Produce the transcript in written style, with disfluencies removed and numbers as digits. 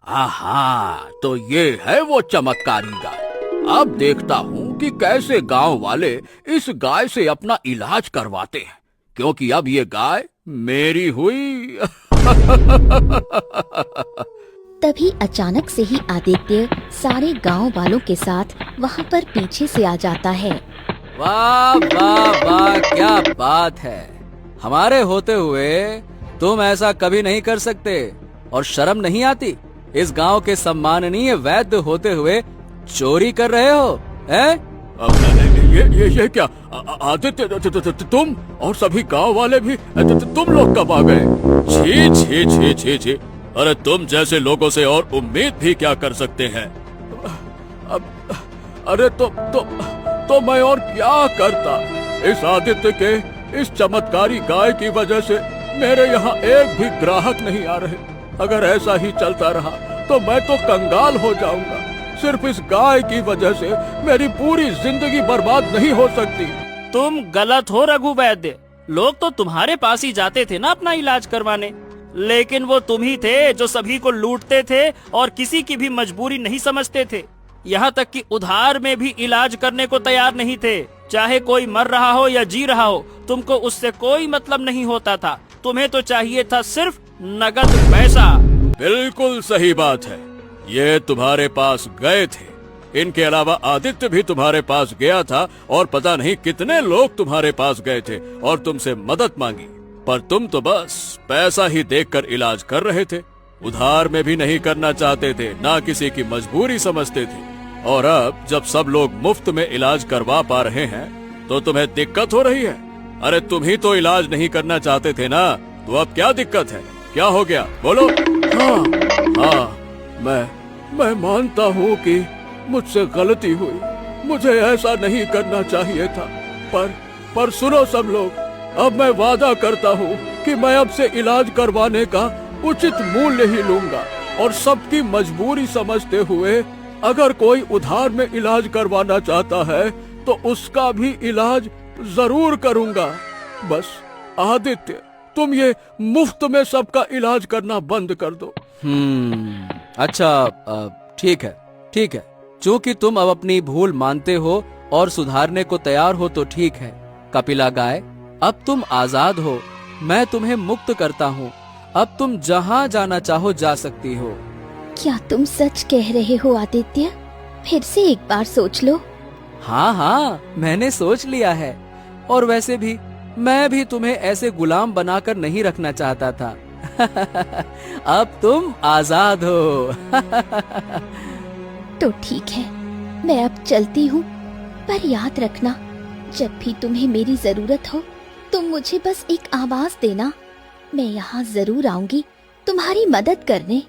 आहा, तो ये है वो चमत्कारी गाय। अब देखता हूँ कि कैसे गांव वाले इस गाय से अपना इलाज करवाते हैं, क्योंकि अब ये गाय मेरी हुई। तभी अचानक से ही आदित्य सारे गांव वालों के साथ वहां पर पीछे से आ जाता है। वाह वाह वाह, क्या बात है। हमारे होते हुए तुम ऐसा कभी नहीं कर सकते और शर्म नहीं आती। इस गांव के सम्माननीय वैद्य होते हुए चोरी कर रहे हो, हैं? ये क्या आदित्य, तुम और सभी गांव वाले भी तुम लोग कब आ गए? छी छी छी छी छी। अरे तुम जैसे लोगों से और उम्मीद भी क्या कर सकते हैं? अरे तो मैं और क्या करता? इस आदित्य के इस चमत्कारी गाय की वजह से मेरे यहाँ एक भी ग्राहक नहीं आ रहे। अगर ऐसा ही चलता रहा तो मैं तो कंगाल हो जाऊंगा। सिर्फ इस गाय की वजह से मेरी पूरी जिंदगी बर्बाद नहीं हो सकती। तुम गलत हो रघु वैद्य। लोग तो तुम्हारे पास ही जाते थे ना अपना इलाज करवाने, लेकिन वो तुम ही थे जो सभी को लूटते थे और किसी की भी मजबूरी नहीं समझते थे। यहाँ तक कि उधार में भी इलाज करने को तैयार नहीं थे। चाहे कोई मर रहा हो या जी रहा हो, तुमको उससे कोई मतलब नहीं होता था। तुम्हें तो चाहिए था सिर्फ नगद पैसा। बिल्कुल सही बात है। ये तुम्हारे पास गए थे। इनके अलावा आदित्य भी तुम्हारे पास गया था और पता नहीं कितने लोग तुम्हारे पास गए थे और तुमसे मदद मांगी, पर तुम तो बस पैसा ही देखकर इलाज कर रहे थे। उधार में भी नहीं करना चाहते थे, ना किसी की मजबूरी समझते थे। और अब जब सब लोग मुफ्त में इलाज करवा पा रहे हैं तो तुम्हें दिक्कत हो रही है। अरे तुम ही तो इलाज नहीं करना चाहते थे ना, तो अब क्या दिक्कत है? क्या हो गया, बोलो। हाँ, मैं मानता हूँ कि मुझसे गलती हुई। मुझे ऐसा नहीं करना चाहिए था। पर सुनो सब लोग, अब मैं वादा करता हूँ कि मैं अब से इलाज करवाने का उचित मूल्य ही लूंगा और सबकी मजबूरी समझते हुए अगर कोई उधार में इलाज करवाना चाहता है तो उसका भी इलाज जरूर करूंगा। बस आदित्य, तुम ये मुफ्त में सबका इलाज करना बंद कर दो। अच्छा, ठीक है। चूंकि तुम अब अपनी भूल मानते हो और सुधारने को तैयार हो तो ठीक है। कपिला गाय, अब तुम आजाद हो। मैं तुम्हें मुक्त करता हूँ। अब तुम जहाँ जाना चाहो जा सकती हो। क्या तुम सच कह रहे हो आदित्य? फिर से एक बार सोच लो। हाँ, मैंने सोच लिया है। और वैसे भी मैं भी तुम्हें ऐसे गुलाम बनाकर नहीं रखना चाहता था। अब तुम आजाद हो। तो ठीक है, मैं अब चलती हूँ। पर याद रखना, जब भी तुम्हें मेरी जरूरत हो तुम मुझे बस एक आवाज देना। मैं यहाँ जरूर आऊंगी तुम्हारी मदद करने।